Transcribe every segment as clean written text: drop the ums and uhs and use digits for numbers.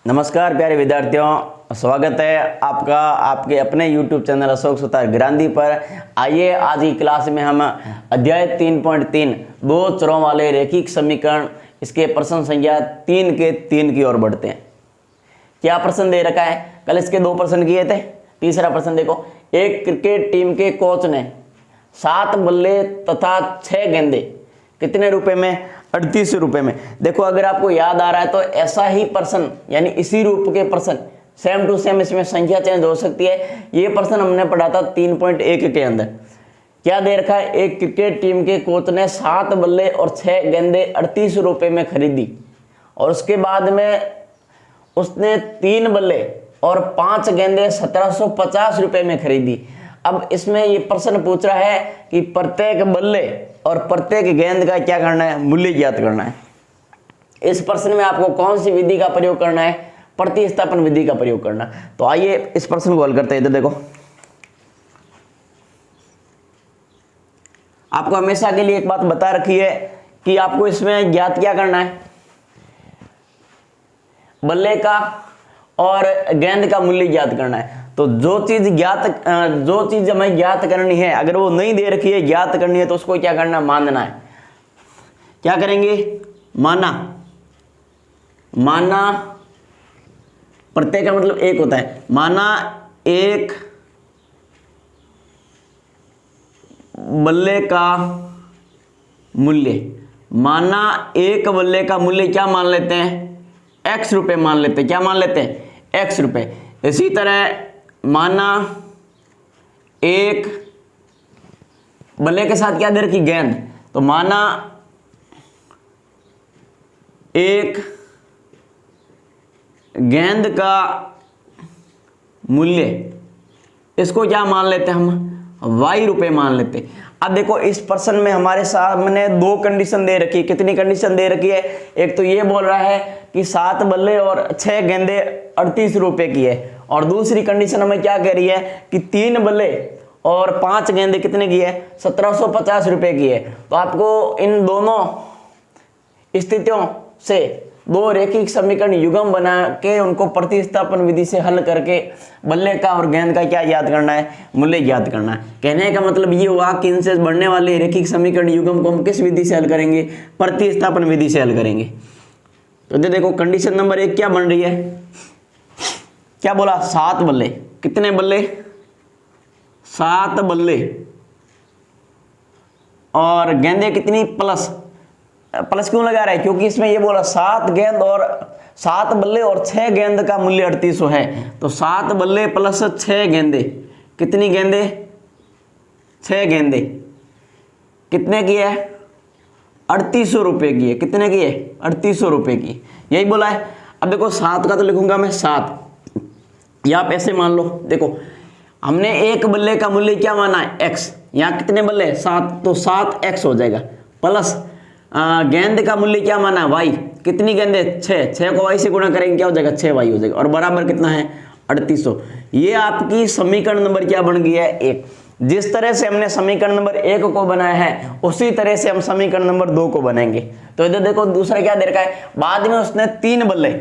नमस्कार प्यारे विद्यार्थियों, स्वागत है आपका आपके अपने YouTube चैनल अशोक सुतार गिरांधी पर। आइए आज की क्लास में हम अध्याय 3.3 दो चरों वाले रैखिक समीकरण इसके प्रश्न संख्या 3 के 3 की ओर बढ़ते हैं। क्या प्रश्न दे रखा है? कल इसके 2 प्रश्न किए थे। तीसरा प्रश्न देखो, एक क्रिकेट टीम के कोच ने 7 बल्ले तथा 6 गेंदे कितने रुपए में? 38 रुपए में। देखो अगर आपको याद आ रहा है तो ऐसा ही प्रश्न यानी इसी रूप के प्रश्न सेम टू सेम इसमें संख्या चेंज हो सकती है। ये प्रश्न हमने पढ़ा था 3.1 के अंदर। क्या दे रखा है? एक क्रिकेट टीम के कोच ने 7 बल्ले और 6 गेंदे 38 रुपए में खरीदी और उसके बाद में उसने 3 बल्ले और 5 गेंदे 1750 रुपए में खरीदी। अब इसमें ये प्रश्न पूछ रहा है कि प्रत्येक बल्ले और प्रत्येक गेंद का क्या करना है? मूल्य ज्ञात करना है। इस प्रश्न में आपको कौन सी विधि का प्रयोग करना है? प्रतिस्थापन विधि का प्रयोग करना। तो आइए इस प्रश्न को हल करते हैं। इधर देखो, आपको हमेशा के लिए एक बात बता रखी है कि आपको इसमें ज्ञात क्या करना है? बल्ले का और गेंद का मूल्य ज्ञात करना है। तो जो चीज हमें ज्ञात करनी है, अगर वो नहीं दे रखी है ज्ञात करनी है, तो उसको क्या करना? मानना है। क्या करेंगे? माना प्रत्येक का मतलब एक होता है। माना एक बल्ले का मूल्य, माना एक बल्ले का मूल्य क्या मान लेते हैं? x रुपए मान लेते हैं। क्या मान लेते हैं? x रुपए। इसी तरह माना एक बल्ले के साथ क्या दे रखी? गेंद। तो माना एक गेंद का मूल्य, इसको क्या मान लेते हैं हम? y रुपए मान लेते हैं। अब देखो इस प्रश्न में हमारे सामने 2 कंडीशन दे रखी है। कितनी कंडीशन दे रखी है? एक तो ये बोल रहा है कि 7 बल्ले और 6 गेंदे 38 रुपए की है, और दूसरी कंडीशन हमें क्या कह रही है कि 3 बल्ले और 5 गेंदे कितने की है? 1750 रुपए की है। तो आपको इन दोनों स्थितियों से 2 रैखिक समीकरण युग्म बना के उनको प्रतिस्थापन विधि से हल करके बल्ले का और गेंद का क्या याद करना है? मूल्य याद करना है। कहने का मतलब ये हुआ कि इनसे बढ़ने वाले रैखिक समीकरण युग्म को हम किस विधि से हल करेंगे? प्रतिस्थापन विधि से हल करेंगे। तो देखो कंडीशन नंबर 1 क्या बन रही है? क्या बोला? 7 बल्ले। कितने बल्ले? 7 बल्ले और गेंदे कितनी? प्लस क्यों लगा रहा है? क्योंकि इसमें ये बोला 7 गेंद और 7 बल्ले और 6 गेंद का मूल्य 3800 है। तो 7 बल्ले प्लस 6 गेंदे, कितनी गेंदे? 6 गेंदे कितने की है? 3800 रुपए की है। कितने की है? 3800 रुपए की। यही बोला है। अब देखो 7 का तो लिखूंगा मैं 7, या आप ऐसे मान लो। देखो हमने एक बल्ले का मूल्य क्या माना है? x। यहाँ कितने बल्ले? 7, तो 7x हो जाएगा। प्लस गेंद का मूल्य क्या माना है? y। कितनी गेंदे? 6 को y से गुणा करेंगे क्या हो जाएगा? 6y हो जाएगा, और बराबर कितना है? 3800। ये आपकी समीकरण नंबर क्या बन गई है? 1। जिस तरह से हमने समीकरण नंबर 1 को बनाया है उसी तरह से हम समीकरण नंबर 2 को बनाएंगे। तो इधर देखो दूसरा क्या दे रखा है? बाद में उसने 3 बल्ले,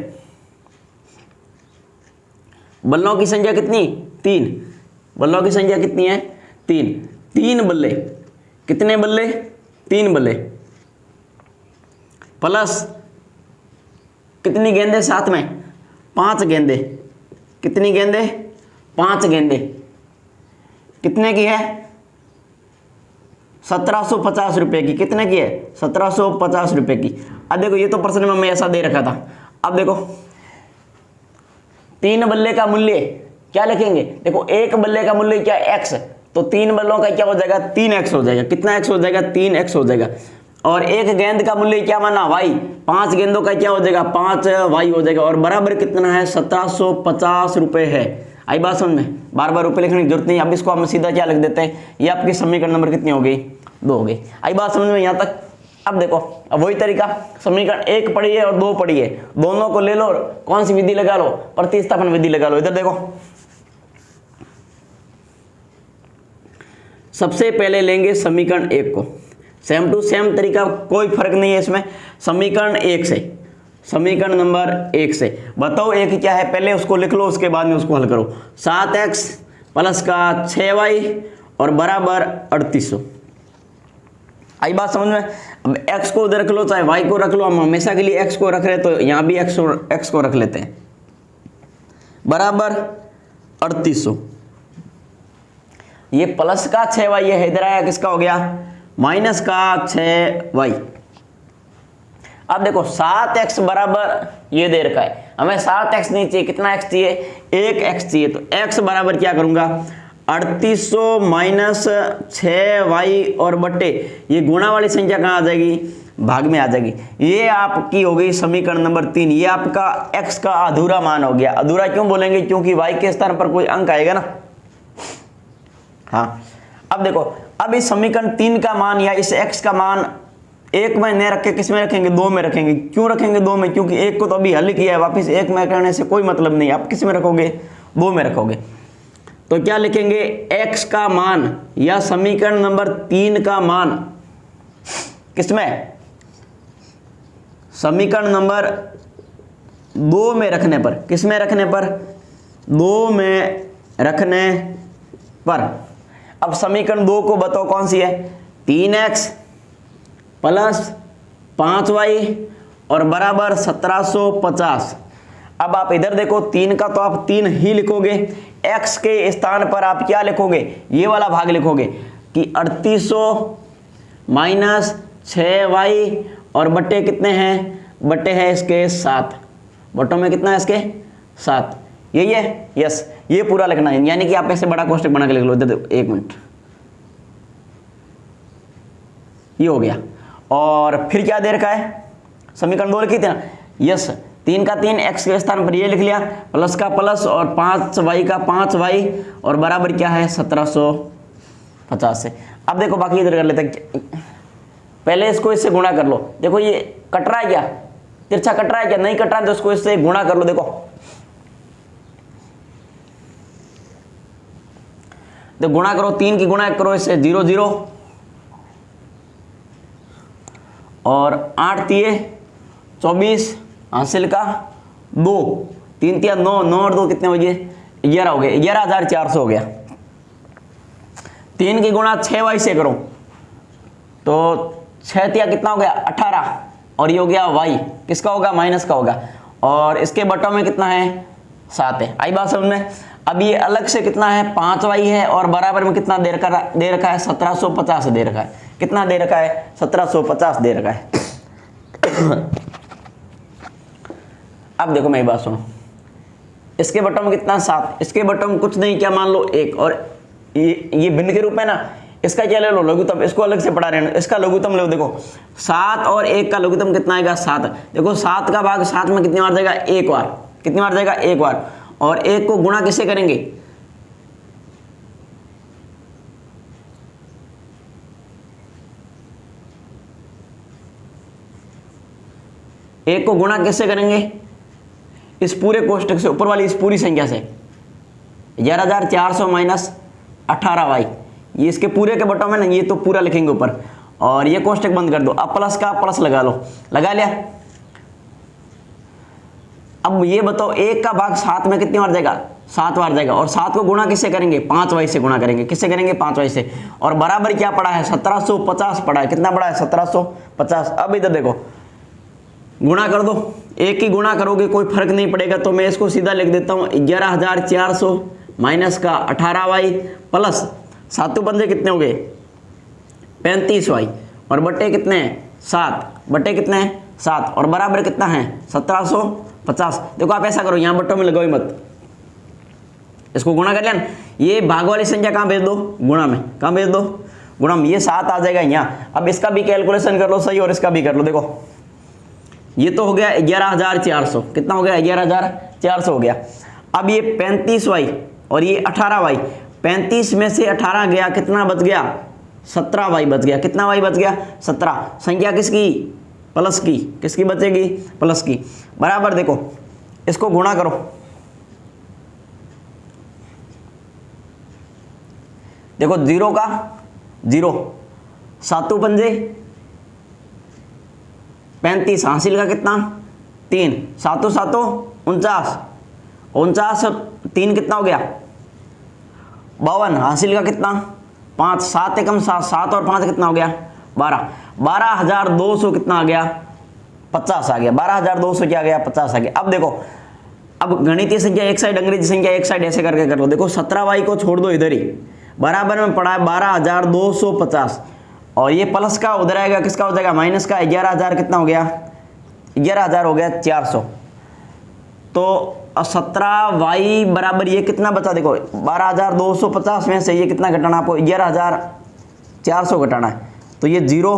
बल्लों की संख्या कितनी? 3। बल्लों की संख्या कितनी है? 3 बल्ले। कितने बल्ले? 3 बल्ले प्लस कितनी गेंदे? साथ में 5 गेंदे। कितनी गेंदे? 5 गेंदे। कितने की है? 1750 रुपए की। कितने की है? 1750 रुपए की। अब देखो ये तो प्रश्न में हमें ऐसा दे रखा था। अब देखो 3 बल्ले का मूल्य क्या लिखेंगे? देखो एक बल्ले का मूल्य क्या? x। तो 3 बल्लों का क्या हो जाएगा? 3x हो जाएगा। कितना x हो जाएगा? 3x हो जाएगा। और एक गेंद का मूल्य क्या माना? y। 5 गेंदों का क्या हो जाएगा? 5y हो जाएगा, और बराबर कितना है? 1750 रुपए है। आई बात समझ में? बार बार रुपए लिखने की जरूरत नहीं। अब इसको हम सीधा क्या लिख देते हैं? ये आपकी समीकरण नंबर कितनी हो गई? 2 हो गई। आई बात समझ में यहाँ तक? अब देखो, अब वही तरीका, समीकरण 1 पढ़ी है और 2 पढ़ी है, दोनों को ले लो और कौन सी विधि लगा लो? प्रतिस्थापन विधि लगा लो। इधर देखो सबसे पहले लेंगे समीकरण 1 को, सेम टू सेम तरीका, कोई फर्क नहीं है इसमें। समीकरण 1 से समीकरण नंबर 1 से। बताओ एक क्या है, पहले उसको लिख लो, उसके बाद में उसको हल करो। 7x प्लस का 6y और बराबर 3800। आई बात समझ में? अब x को उधर रख लो चाहे y को रख लो, हम हमेशा के लिए x को रख रहे हैं तो यहाँ भी x को रख लेते हैं, बराबर 3800। ये प्लस का 6y है, इधर आया किसका हो गया, माइनस का 6y। अब देखो 7x बराबर ये दे रखा है, हमें 7x नहीं चाहिए, कितना x चाहिए, 1x चाहिए। तो x बराबर क्या करूंगा, 3800 माइनस 6y और बट्टे ये गुणा वाली संख्या कहाँ आ जाएगी, भाग में आ जाएगी। ये आपकी हो गई समीकरण नंबर 3। ये आपका x का अधूरा मान हो गया। अधूरा क्यों बोलेंगे, क्योंकि y के स्थान पर कोई अंक आएगा ना। हाँ, अब देखो, अब इस समीकरण 3 का मान या इस x का मान 1 में नहीं रख के किस में रखेंगे, 2 में रखेंगे। क्यों रखेंगे 2 में, क्योंकि 1 को तो अभी हल किया है, वापस 1 में करने से कोई मतलब नहीं। आप किस में रखोगे, 2 में रखोगे। तो क्या लिखेंगे, x का मान या समीकरण नंबर 3 का मान किसमें, समीकरण नंबर 2 में रखने पर, किस में रखने पर, 2 में रखने पर। अब समीकरण 2 को बताओ कौन सी है, 3x प्लस 5y और बराबर 1750। अब आप इधर देखो, 3 का तो आप 3 ही लिखोगे, x के स्थान पर आप क्या लिखोगे, ये वाला भाग लिखोगे कि 3800 माइनस 6y और बट्टे कितने हैं, बट्टे हैं इसके 7, बट्टों में कितना है इसके 7, यही है। यस, ये पूरा लिखना है, यानी कि आप ऐसे बड़ा कोष्टक बना के लिख लो। इधर देखो, 1 मिनट, ये हो गया। और फिर क्या दे रखा है, समीकरण 2 लिखी थी ना, यस, 3 का 3 x के स्थान पर ये लिख लिया, प्लस का प्लस और 5y का 5y और बराबर क्या है 1750 से। अब देखो बाकी इधर कर लेते हैं, पहले इसको इससे गुणा कर लो। देखो ये कट रहा है क्या, तिरछा कट रहा है क्या, नहीं कट रहा है तो इसको इससे गुणा कर लो। देखो तो गुणा करो, 3 की गुणा करो इससे, 0 0 और 8 तिये 24 हासिल का 2, 3 तिया 9, 9 और 2 कितने हो गए, 11 हो गए, 11,400 हो गया। 3 की गुणा 6y से करो तो 6 तिया कितना हो गया 18 और ये हो गया y, किसका होगा, माइनस का होगा। और इसके बटों में कितना है 7 है। आई बात समझ में? अब ये अलग से कितना है 5y है और बराबर में कितना दे रखा है 1750 दे रखा है। कितना दे रखा है 1750 दे रखा है। अब देखो मेरी बात सुनो, इसके बटों में कितना 7, इसके बटों में कुछ नहीं, क्या मान लो 1, और ये भिन्न के रूप है ना, इसका क्या ले लो लघुत्तम, इसको अलग से पढ़ा रहे हैं, इसका लघुत्तम लो। देखो 7 और 1 का लघुत्तम कितना आएगा 7। देखो 7 का भाग 7 में कितनी बार जाएगा, 1 बार, कितनी बार जाएगा 1 बार। और 1 को गुणा किससे करेंगे, एक को गुणा किससे करेंगे, इस पूरे कोष्टक से, ऊपर वाली इस पूरी संख्या से, 11,400 माइनस 18y, ये इसके पूरे के बटों में ना, ये तो पूरा लिखेंगे ऊपर, और ये कोष्टक बंद कर दो। अब प्लस का प्लस लगा लो, लगा लिया। अब ये बताओ 1 का भाग 7 में कितनी बार जाएगा, 7 बार जाएगा। और 7 को गुणा किससे करेंगे, 5y से गुणा करेंगे, किससे करेंगे 5y से। और बराबर क्या पड़ा है 1750 पड़ा है, कितना पड़ा है 1750। अब इधर देखो गुणा कर दो, 1 की गुणा करोगे कोई फर्क नहीं पड़ेगा, तो मैं इसको सीधा लिख देता हूँ 11,400 माइनस का 18y प्लस 7 पंजे कितने हो गए 35y और बट्टे कितने हैं 7, बट्टे कितने हैं 7 और बराबर कितना है 1750। देखो आप ऐसा करो, यहाँ बट्टों में लगाओ मत, इसको गुणा कर लिया ना, ये भाग वाली संख्या कहाँ भेज दो, गुणा में, कहाँ भेज दो, गुणा में। ये 7 आ जाएगा यहाँ। अब इसका भी कैलकुलेशन कर लो सही और इसका भी कर लो। देखो ये तो हो गया 11,400, कितना हो गया 11,400 हो गया। अब ये 35y और ये 18y, 35 में से 18 गया, कितना बच गया 17y बच गया। कितना y बच गया 17। संख्या किसकी, प्लस की, किसकी बचेगी, प्लस की। बराबर देखो इसको गुणा करो, देखो 0 का 0, 7 पंजे 35 हासिल का कितना 3, सातों सातों 49, 49 3 कितना हो गया 52, हासिल का कितना 5, 7 एकम 7, 7 और 5 कितना हो गया 12, 12,200 कितना आ गया 50 आ गया, 12,200 क्या आ गया 50 आ गया। अब देखो, अब गणितीय संख्या एक साइड, अंग्रेजी संख्या एक साइड, ऐसे करके कर लो। देखो 17y को छोड़ दो इधर ही, बराबर में पड़ा है 12,250 और ये प्लस का उधर आएगा, किसका हो जाएगा माइनस का, 11,000 कितना हो गया 11,000 हो गया 400। तो 17y बराबर ये कितना बचा, देखो 12,250 में से ये कितना घटाना आपको 11,400 घटाना है। तो ये 0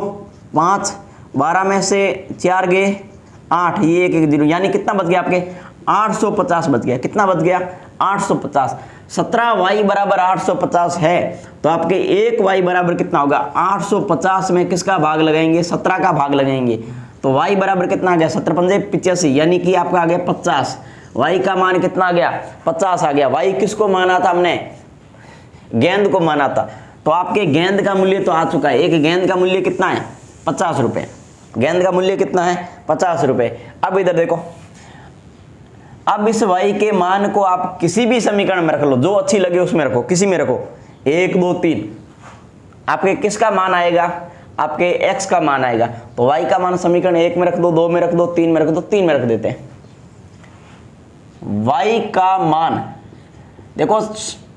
5, 12 में से 4 गए 8, ये 1 1 0, यानी कितना बच गया आपके 850 बच गया। कितना बच गया 850। 17y बराबर 850 है तो आपके 1y बराबर कितना होगा 850 में किसका भाग लगाएंगे 17 का भाग लगाएंगे। तो y बराबर कितना आ गया 17 पंजे 85, यानी कि आपका आ गया 50। y का मान कितना आ गया 50 आ गया। y किसको माना था हमने, गेंद को माना था। तो आपके गेंद का मूल्य तो आ चुका है। एक गेंद का मूल्य कितना है 50 रुपये, गेंद का मूल्य कितना है 50 रुपये। अब इधर देखो, अब इस y के मान को आप किसी भी समीकरण में रख लो, जो अच्छी लगे उसमें रखो, किसी में रखो 1 2 3, आपके किसका मान आएगा आपके x का मान आएगा। तो y का मान समीकरण 1 में रख दो, 2 में रख दो, 3 में रख दो, 3 में रख देते हैं। y का मान देखो,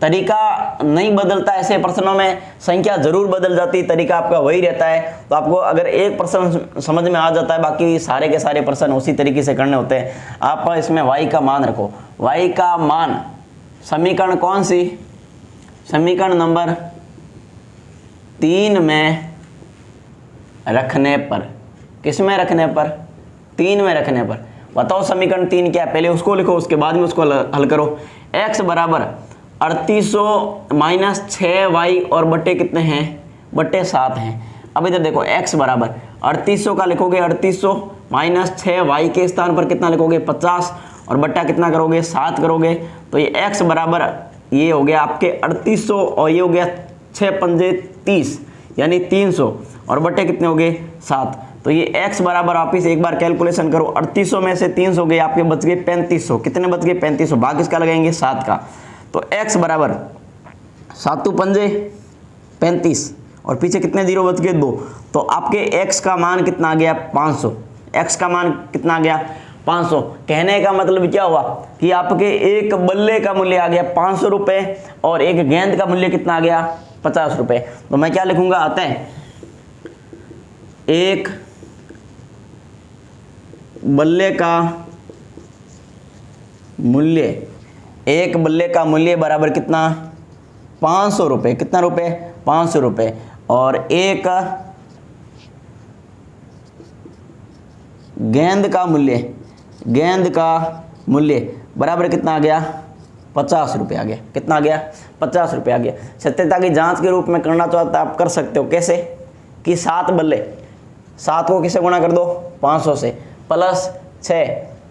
तरीका नहीं बदलता, ऐसे प्रश्नों में संख्या जरूर बदल जाती, तरीका आपका वही रहता है। तो आपको अगर एक प्रश्न समझ में आ जाता है, बाकी सारे के सारे प्रश्न उसी तरीके से करने होते हैं। आप इसमें y का मान रखो। y का मान समीकरण कौन सी, समीकरण नंबर 3 में रखने पर, किस में रखने पर 3 में रखने पर। बताओ समीकरण 3 क्या है, पहले उसको लिखो उसके बाद में उसको हल करो। x बराबर 3800 माइनस 6y और बट्टे कितने हैं बट्टे 7 हैं। अब इधर देखो x बराबर 3800 का लिखोगे 3800 माइनस 6y के स्थान पर कितना लिखोगे 50 और बट्टा कितना करोगे 7 करोगे। तो ये x बराबर ये हो गया आपके 3800 और ये हो गया 6 पंजे 30 यानी 300 और बट्टे कितने हो गए 7। तो ये x बराबर आप इसे एक बार कैलकुलेशन करो, 3800 में से 300 गए आपके बच गए 3500। कितने बच गए 3500, भाग इसका लगाएंगे 7 का। तो x बराबर 7 पंजे 35 और पीछे कितने जीरो बच गए 2। तो आपके x का मान कितना आ गया 500। x का मान कितना आ गया 500। कहने का मतलब क्या हुआ कि आपके एक बल्ले का मूल्य आ गया 500 रुपये और एक गेंद का मूल्य कितना आ गया 50 रुपये। तो मैं क्या लिखूंगा आते हैं, एक बल्ले का मूल्य, एक बल्ले का मूल्य बराबर कितना 500 रुपये। कितना रुपये 500 रुपये। और एक गेंद का मूल्य, गेंद का मूल्य बराबर कितना आ गया 50 रुपये आ गया। कितना आ गया 50 रुपये आ गया। सत्यता की जांच के रूप में करना चाहता आप कर सकते हो। कैसे कि 7 बल्ले, 7 को किसे गुणा कर दो 500 से, प्लस 6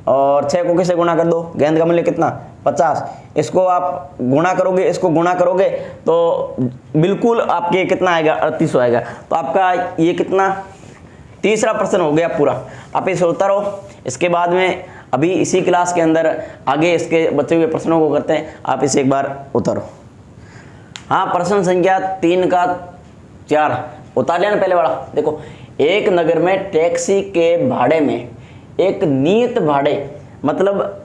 और 6 को किसे गुणा कर दो, गेंद का मूल्य कितना 50, इसको आप गुणा करोगे, इसको गुणा करोगे तो बिल्कुल आपके कितना आएगा 3800 आएगा। तो आपका ये कितना तीसरा प्रश्न हो गया पूरा। आप इसे उतारो, इसके बाद में अभी इसी क्लास के अंदर आगे इसके बचे हुए प्रश्नों को करते हैं। आप इसे एक बार उतारो। हाँ, प्रश्न संख्या 3 का 4 उतार लिया ना पहले वाला। देखो, एक नगर में टैक्सी के भाड़े में एक नियत भाड़े, मतलब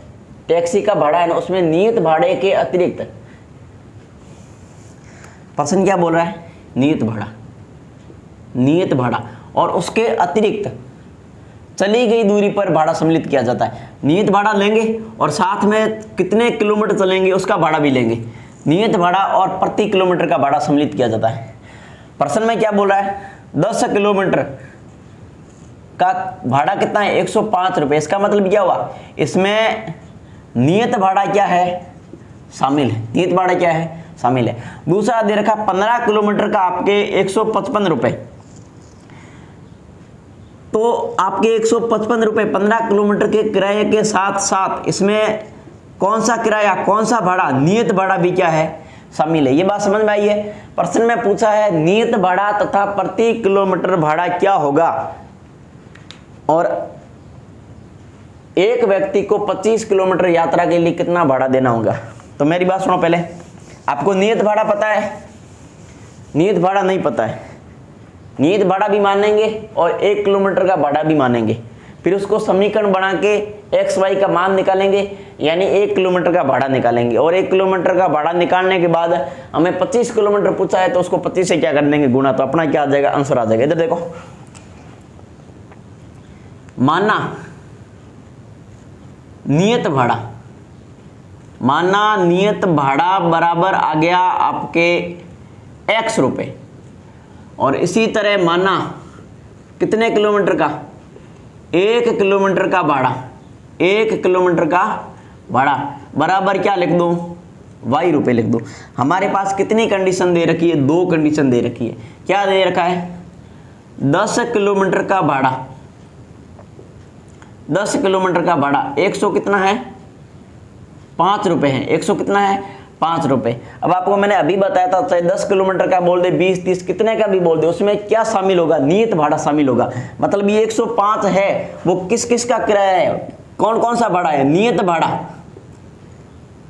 टैक्सी का भाड़ा है ना, उसमें नियत भाड़े के अतिरिक्त, प्रश्न क्या बोल रहा है नियत भाड़ा, नियत भाड़ा और उसके अतिरिक्त चली गई दूरी पर भाड़ा सम्मिलित किया जाता है। नियत भाड़ा लेंगे और साथ में कितने किलोमीटर चलेंगे उसका भाड़ा भी लेंगे। नियत भाड़ा और प्रति किलोमीटर का भाड़ा सम्मिलित किया जाता है। प्रश्न में क्या बोल रहा है 10 किलोमीटर का भाड़ा कितना है 105 रुपये। इसका मतलब क्या हुआ, इसमें नियत भाड़ा क्या है शामिल है, नियत भाड़ा क्या है शामिल है। दूसरा दे रखा 15 किलोमीटर का आपके 155 रुपये। तो आपके 155 रुपये 15 किलोमीटर के किराए के साथ साथ इसमें कौन सा किराया, कौन सा भाड़ा, नियत भाड़ा भी क्या है शामिल है। ये बात समझ में आई है। प्रश्न में पूछा है नियत भाड़ा तथा प्रति किलोमीटर भाड़ा क्या होगा और एक व्यक्ति को 25 किलोमीटर यात्रा के लिए कितना भाड़ा देना होगा। तो मेरी बात सुनो, पहले आपको नियत भाड़ा पता है? नियत भाड़ा नहीं पता है। नियत भाड़ा भी मानेंगे और 1 किलोमीटर का भाड़ा भी मानेंगे, फिर उसको समीकरण बना के एक्स वाई का मान निकालेंगे, यानी 1 किलोमीटर का भाड़ा निकालेंगे। और 1 किलोमीटर का भाड़ा निकालने के बाद हमें 25 किलोमीटर पूछा है, तो उसको 25 से क्या कर देंगे, गुणा, तो अपना क्या आ जाएगा, आंसर आ जाएगा। इधर देखो, माना नियत भाड़ा, माना नियत भाड़ा बराबर आ गया आपके x रुपए, और इसी तरह माना कितने किलोमीटर का, 1 किलोमीटर का भाड़ा, 1 किलोमीटर का भाड़ा बराबर क्या लिख दूं, y रुपए लिख दूं। हमारे पास कितनी कंडीशन दे रखी है, 2 कंडीशन दे रखी है। क्या दे रखा है, 10 किलोमीटर का भाड़ा, 10 किलोमीटर का भाड़ा 100 कितना है, 5 रुपए है। 100 कितना है, 5 रुपए। अब आपको मैंने अभी बताया था, चाहे 10 किलोमीटर का बोल दे, 20, 30, कितने का भी बोल दे, उसमें क्या शामिल होगा, नियत भाड़ा शामिल होगा। मतलब ये 105 है, वो किस किस का किराया है, कौन कौन सा भाड़ा है, नियत भाड़ा,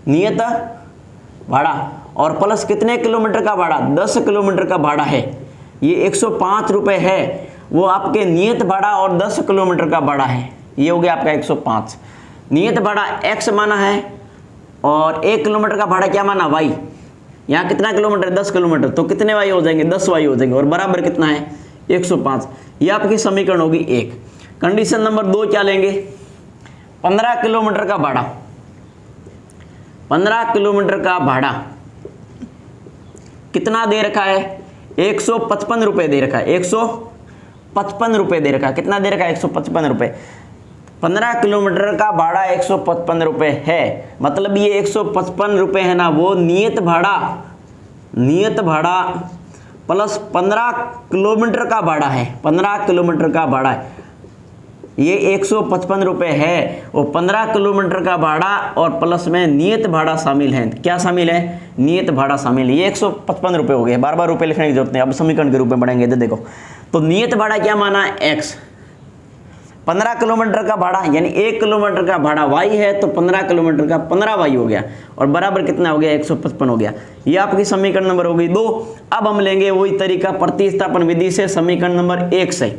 नियत भाड़ा, और प्लस कितने किलोमीटर का भाड़ा, 10 किलोमीटर का भाड़ा है। ये 105 रुपए है, वो आपके नियत भाड़ा और 10 किलोमीटर का भाड़ा है। ये हो गया आपका 105। नियत भाड़ा x माना है और 1 किलोमीटर का भाड़ा क्या माना, y। यहाँ कितना किलोमीटर, 10 किलोमीटर, तो कितने y हो जाएंगे, 10 y हो जाएंगे, और बराबर कितना है, 105। ये आपकी समीकरण होगी 1। कंडीशन नंबर 2 क्या लेंगे, 15 किलोमीटर का भाड़ा, 15 किलोमीटर का भाड़ा कितना दे रखा है, 155 रुपए दे रखा है, 155 रुपए दे रखा है। कितना दे रखा है, 155 रुपए। 15 किलोमीटर का भाड़ा 155 रुपए है, मतलब ये 155 रुपए है ना, वो नियत भाड़ा, नियत भाड़ा प्लस 15 किलोमीटर का भाड़ा है, 15 किलोमीटर का भाड़ा है, ये 155 रुपए है। वो 15 किलोमीटर का भाड़ा और प्लस में नियत भाड़ा शामिल है। क्या शामिल है, नियत भाड़ा शामिल है। ये 155 रुपए हो गए, बार बार रुपए लिखने की जरूरत नहीं, अब समीकरण के रूप में बढ़ेंगे। देखो, तो नियत भाड़ा क्या माना है, x। 15 किलोमीटर का भाड़ा यानी 1 किलोमीटर का भाड़ा y है, तो 15 किलोमीटर का 15 y हो गया, और बराबर कितना हो गया, 155 हो गया। ये आपकी समीकरण नंबर हो गई 2। अब हम लेंगे वही तरीका प्रतिस्थापन विधि से, समीकरण नंबर 1 से।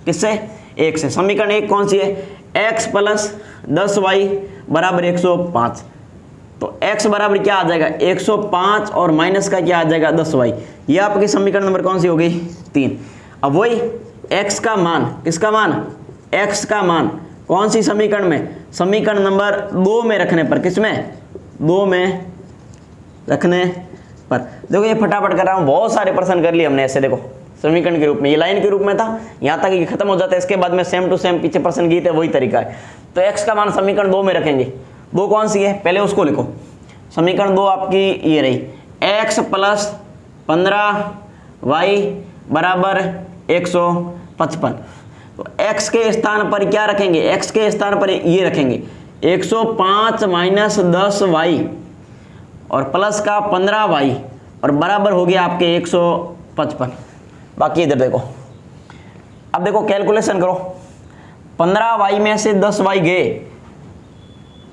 किससे, 1 से। समीकरण 1 कौन सी है, x प्लस 10y बराबर 105। तो x बराबर क्या आ जाएगा, 105, और माइनस का क्या आ जाएगा, 10y। ये आपकी समीकरण नंबर कौन सी हो गई, 3। अब वही x का मान, किसका मान, x का मान कौन सी समीकरण में, समीकरण नंबर 2 में रखने पर, किसमें, 2 में रखने पर। देखो ये फटाफट कर रहा हूँ, बहुत सारे प्रश्न कर लिए हमने ऐसे। देखो समीकरण के रूप में, ये लाइन के रूप में था, यहाँ तक ये खत्म हो जाता है, इसके बाद में सेम टू सेम पीछे प्रश्न गए थे, वही तरीका है। तो x का मान समीकरण 2 में रखेंगे। 2 कौन सी है, पहले उसको लिखो। समीकरण 2 आपकी ये रही, x प्लस 15y बराबर 155। तो x के स्थान पर क्या रखेंगे, x के स्थान पर ये रखेंगे 105 माइनस 10y और प्लस का 15y, और बराबर हो गया आपके 155। बाकी इधर देखो, अब देखो कैलकुलेशन करो, 15y में से 10y गए,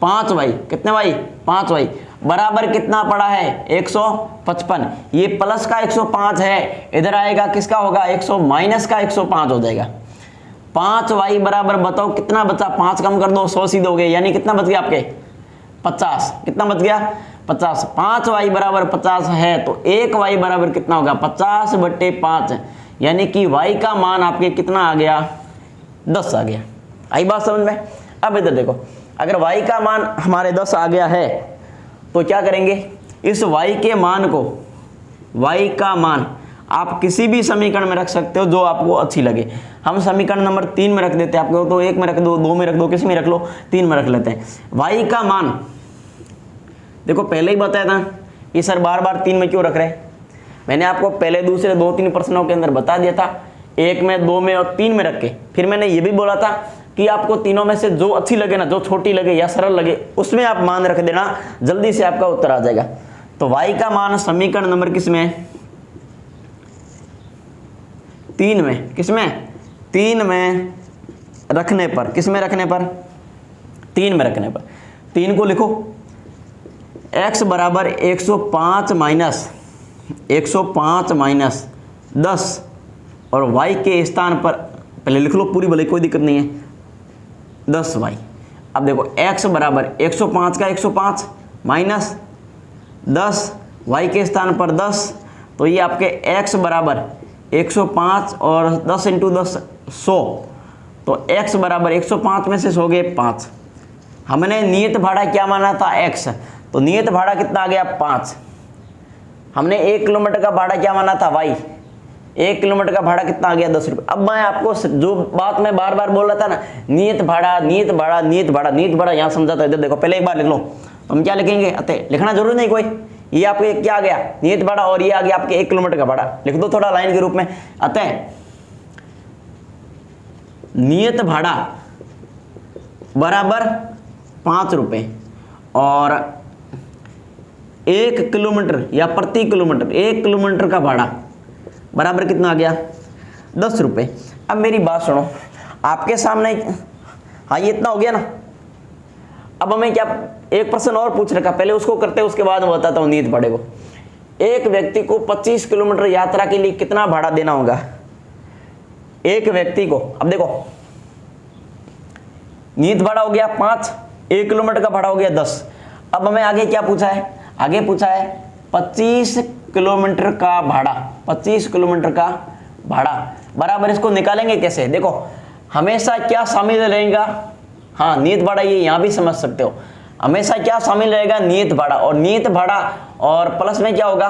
5y, कितने y, 5y बराबर कितना पड़ा है, 155। ये प्लस का 105 है, इधर आएगा किसका होगा, 100 माइनस का 105 हो जाएगा। 5y बराबर बताओ कितना बचा, 5 कम कर दो, 100 सीधे हो गए, यानी कितना बच गया आपके, 50। कितना बच गया, 50। 5y बराबर 50 है, तो 1y बराबर कितना होगा, 50/5, यानी कि y का मान आपके कितना आ गया, 10 आ गया। आई बात समझ में। अब इधर देखो, अगर y का मान हमारे 10 आ गया है, तो क्या करेंगे, इस y के मान को, y का मान आप किसी भी समीकरण में रख सकते हो जो आपको अच्छी लगे। हम समीकरण नंबर 3 में रख देते हैं, आपको तो 1 में रख दो, 2 में रख दो, किसी में रख लो, 3 में रख लेते हैं। y का मान देखो पहले ही बताया था कि सर बार बार 3 में क्यों रख रहे हैं। मैंने आपको पहले दूसरे 2-3 प्रश्नों के अंदर बता दिया था, 1 में, 2 में और 3 में रख के। फिर मैंने ये भी बोला था कि आपको तीनों में से जो अच्छी लगे ना, जो छोटी लगे या सरल लगे, उसमें आप मान रख देना, जल्दी से आपका उत्तर आ जाएगा। तो y का मान समीकरण नंबर किसमें, 3 में, किसमें, 3 में रखने पर, किसमें रखने पर, 3 में रखने पर 3 को लिखो, x बराबर 105 माइनस 10 और y के स्थान पर पहले लिख लो पूरी, भले कोई दिक्कत नहीं है, 10y। अब देखो x बराबर 105 का 105 माइनस 10 y के स्थान पर 10, तो ये आपके x बराबर 105 और 10 इंटू 10 100, तो x बराबर 105 में से 100 गए 5। हमने नियत भाड़ा क्या माना था x, तो नियत भाड़ा कितना आ गया 5। हमने 1 किलोमीटर का भाड़ा क्या माना था y, 1 किलोमीटर का भाड़ा कितना आ गया 10 रुपये। अब मैं आपको जो बात मैं बार बार बोल रहा था ना, नियत भाड़ा नियत भाड़ा नियत भाड़ा नियत भाड़ा, यहाँ समझाता है। इधर देखो पहले एक बार लिख लो, तो हम क्या लिखेंगे, अतः लिखना जरूरी नहीं कोई, ये आपके क्या आ गया नियत भाड़ा और ये आ गया आपके 1 किलोमीटर का भाड़ा, लिख दो थोड़ा लाइन के रूप में। अतः नियत भाड़ा बराबर 5 रुपये और 1 किलोमीटर या प्रति किलोमीटर 1 किलोमीटर का भाड़ा बराबर कितना आ गया 10 रुपये। अब मेरी बात सुनो, आपके सामने हाँ ये इतना हो गया ना। अब हमें क्या एक प्रश्न और पूछ रखा, पहले उसको करते हैं उसके बाद मैं बताता हूँ नियत भाड़े को। एक व्यक्ति को 25 किलोमीटर यात्रा के लिए कितना भाड़ा देना होगा एक व्यक्ति को। अब देखो नियत भाड़ा हो गया 5, 1 किलोमीटर का भाड़ा हो गया 10। अब हमें आगे क्या पूछा है, आगे पूछा है 25 किलोमीटर का भाड़ा, 25 किलोमीटर का भाड़ा बराबर इसको निकालेंगे कैसे। देखो हमेशा क्या शामिल रहेगा, हाँ नियत भाड़ा, ये यहाँ भी समझ सकते हो, हमेशा क्या शामिल रहेगा नियत भाड़ा, और नियत भाड़ा और प्लस में क्या होगा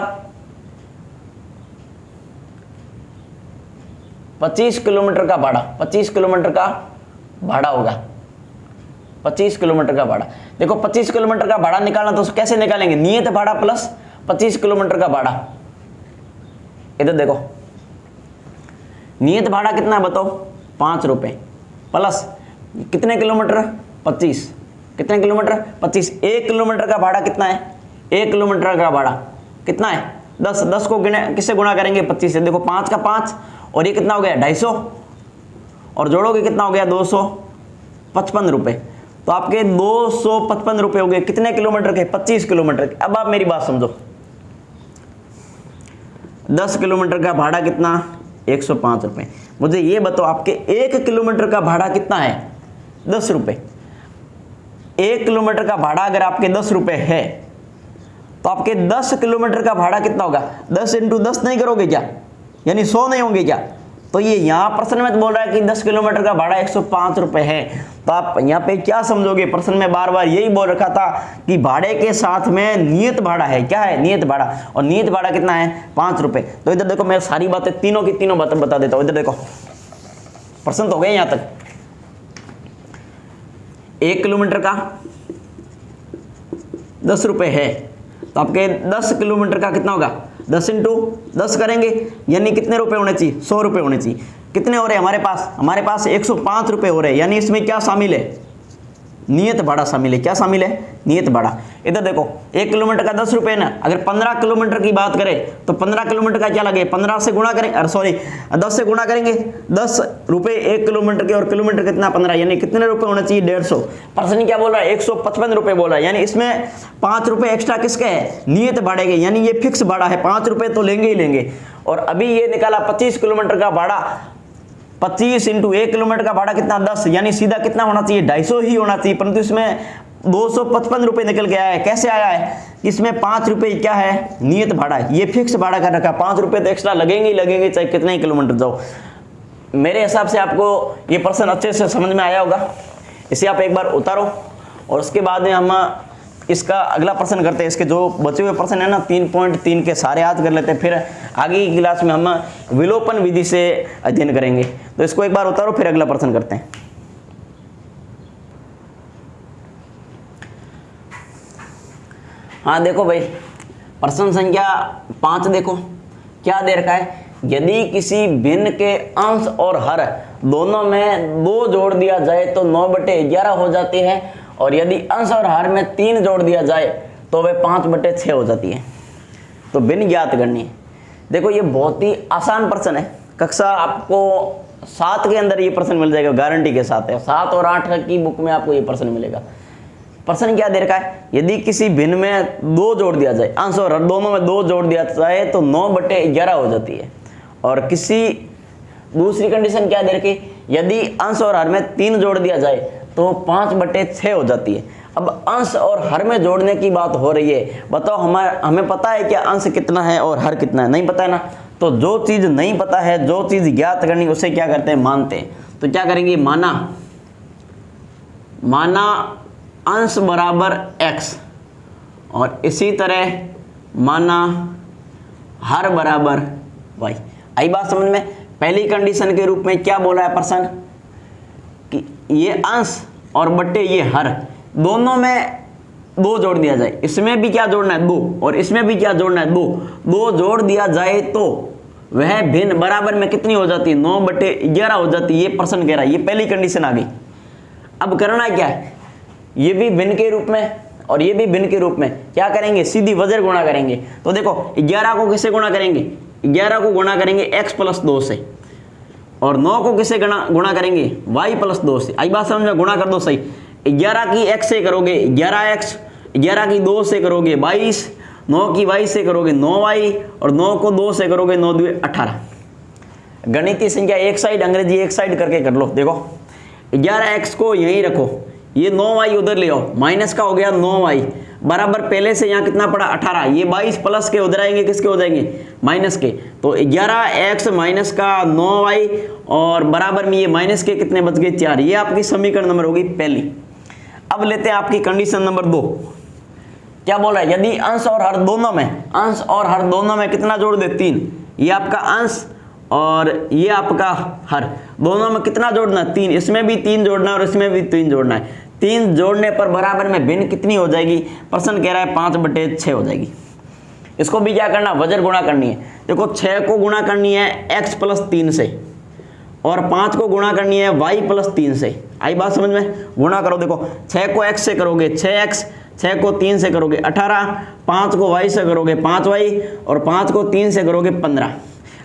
25 किलोमीटर का भाड़ा, 25 किलोमीटर का भाड़ा होगा, 25 किलोमीटर का भाड़ा। देखो 25 किलोमीटर का भाड़ा निकालना तो कैसे निकालेंगे, नियत भाड़ा प्लस 25 किलोमीटर का भाड़ा। इधर देखो नियत भाड़ा कितना है बताओ 5 रुपए प्लस कितने किलोमीटर 25, कितने किलोमीटर 25। 1 किलोमीटर का भाड़ा कितना है, 1 किलोमीटर का भाड़ा कितना है 10, 10 को किससे गुणा करेंगे 25 से। देखो 5 का 5 और ये कितना हो गया 250 और जोड़ोगे कितना हो गया 255 रुपए। तो आपके 255 रुपए हो गए कितने किलोमीटर के 25 किलोमीटर के। अब आप मेरी बात समझो, 10 किलोमीटर का भाड़ा कितना 105 रुपए। मुझे ये बताओ आपके 1 किलोमीटर का भाड़ा कितना है 10 रुपए। 1 किलोमीटर का भाड़ा अगर आपके 10 रुपए है तो आपके 10 किलोमीटर का भाड़ा कितना होगा, 10 इंटू 10 नहीं करोगे क्या, यानी 100 नहीं होंगे क्या। तो ये यहाँ प्रश्न में तो बोल रहा है कि 10 किलोमीटर का भाड़ा 105 रुपए है। तो आप यहाँ पे क्या समझोगे, प्रश्न में बार बार यही बोल रखा था कि भाड़े के साथ में नियत भाड़ा है, क्या है नियत भाड़ा, और नियत भाड़ा कितना है 5 रुपए। तो इधर देखो मैं सारी बातें तीनों की तीनों बातें बता देता हूँ। इधर देखो प्रश्न तो हो गए यहाँ तक। 1 किलोमीटर का 10 रुपए है तो आपके 10 किलोमीटर का कितना होगा 10 इंटू 10 करेंगे, यानी कितने रुपए होने चाहिए 100 रुपए होने चाहिए। कितने हो रहे हैं हमारे पास 105 रुपए हो रहे हैं, यानी इसमें क्या शामिल है नियत भाड़ा शामिल है। क्या शामिल है नियत भाड़ा। इधर देखो 1 किलोमीटर का 10 रुपए ना, अगर 15 किलोमीटर की बात करें तो 15 किलोमीटर का क्या लगे 15 से गुणा करेंगे, अरे सॉरी 10 से गुणा करेंगे, 10 रुपए 1 किलोमीटर के, और किलोमीटर कितना 15, यानी कितने रुपए होना चाहिए 150। प्रश्न क्या बोल रहा है 155 रुपए बोल रहा है, यानी इसमें 5 रुपए एक्स्ट्रा किसके है नियत भाड़े के, यानी ये फिक्स भाड़ा है 5 रुपए तो लेंगे ही लेंगे। और अभी ये निकाला 25 किलोमीटर का भाड़ा, 25 इंटू 1 किलोमीटर का भाड़ा कितना 10, यानी सीधा कितना होना चाहिए 250 ही होना चाहिए, परंतु इसमें 255 रुपए निकल के आया है। कैसे आया है, इसमें 5 रुपए क्या है नियत भाड़ा है, ये फिक्स भाड़ा कर रखा है, 5 रुपए तो एक्स्ट्रा लगेंगे ही लगेंगे चाहे कितने किलोमीटर जाओ। मेरे हिसाब से आपको ये प्रश्न अच्छे से समझ में आया होगा। इसे आप एक बार उतारो और उसके बाद में हम इसका अगला प्रश्न करते हैं। इसके जो बचे हुए प्रश्न है ना 3.3 के सारे याद कर लेते हैं, फिर आगे की क्लास में हम विलोपन विधि से अध्ययन करेंगे। तो इसको एक बार उतारो फिर अगला प्रश्न करते हैं। हाँ देखो भाई प्रश्न संख्या 5 देखो क्या दे रखा है, यदि किसी भिन्न के अंश और हर दोनों में 2 जोड़ दिया जाए तो 9/11 हो जाती है, और यदि अंश और हर में 3 जोड़ दिया जाए तो वे 5/6 हो जाती है। तो भिन्न ज्ञात करनी है। देखो ये बहुत ही आसान प्रश्न है, कक्षा आपको 7 के अंदर ये प्रश्न मिल जाएगा, गारंटी के साथ है। 7 और 8 की बुक में आपको ये प्रश्न मिलेगा। प्रश्न क्या दे रखा है, यदि किसी भिन्न में 2 जोड़ दिया जाए, अंश और हर दोनों में 2 जोड़ दिया जाए तो 9/11 हो जाती है। और किसी दूसरी कंडीशन क्या दे रखी, यदि अंश और हर में 3 जोड़ दिया जाए तो 5/6 हो जाती है। अब अंश और हर में जोड़ने की बात हो रही है, बताओ हमें पता है क्या अंश कितना है और हर कितना है, नहीं पता है ना। तो जो चीज़ नहीं पता है, जो चीज़ ज्ञात करनी, उसे क्या करते हैं, मानते हैं। तो क्या करेंगे, माना अंश बराबर x और इसी तरह माना हर बराबर y। आई बात समझ में। पहली कंडीशन के रूप में क्या बोला है प्रश्न कि ये अंश और बट्टे ये हर, दोनों में 2 जोड़ दिया जाए, इसमें भी क्या जोड़ना है 2 और इसमें भी क्या जोड़ना है 2 जोड़ दिया जाए तो वह भिन्न बराबर में कितनी हो जाती है, 9/11 हो जाती है। ये प्रश्न कह रहा है, ये पहली कंडीशन आ गई। अब करना क्या है, ये भी भिन्न के रूप में और ये भी भिन्न के रूप में क्या करेंगे, सीधी वजर गुणा करेंगे। तो देखो 11 को किससे गुणा करेंगे, 11 को गुणा करेंगे x + 2 से, और 9 को किससे गुणा करेंगे, y + 2 से। आई बात समझ में, गुणा कर दो सही। 11 की x से करोगे 11x, 11 की 2 से करोगे 22, 9 की y से करोगे 9y और 9 को 2 से करोगे 9 × 2 = 18। गणितीय संख्या एक साइड, अंग्रेजी एक साइड करके कर लो। देखो 11x को यहीं रखो, ये 9y उधर ले आओ, माइनस का हो गया 9y बराबर पहले से यहाँ कितना पड़ा 18, ये 22 प्लस के उधर आएंगे, किसके हो जाएंगे, माइनस के। तो 11x माइनस का 9y और बराबर में ये माइनस के कितने बच गए 4। ये आपकी समीकरण नंबर होगी पहली। अब लेते हैं आपकी कंडीशन नंबर 2। क्या बोल रहा है, यदि अंश और हर दोनों में कितना जोड़ दे 3। ये आपका अंश और ये आपका हर, दोनों में कितना जोड़ना है 3। इसमें भी 3 जोड़ना है और इसमें भी 3 जोड़ना है। 3 जोड़ने पर बराबर में भिन्न कितनी हो जाएगी, प्रश्न कह रहा है 5/6 हो जाएगी। इसको भी क्या करना, वजर गुणा करनी है। देखो 6 को गुणा करनी है x + 3 से और 5 को गुणा करनी है y + 3 से। आई बात समझ में, गुणा करो। देखो 6 को x से करोगे 6x, 6 को 3 से करोगे 18, 5 को y से करोगे 5y और 5 को 3 से करोगे 15।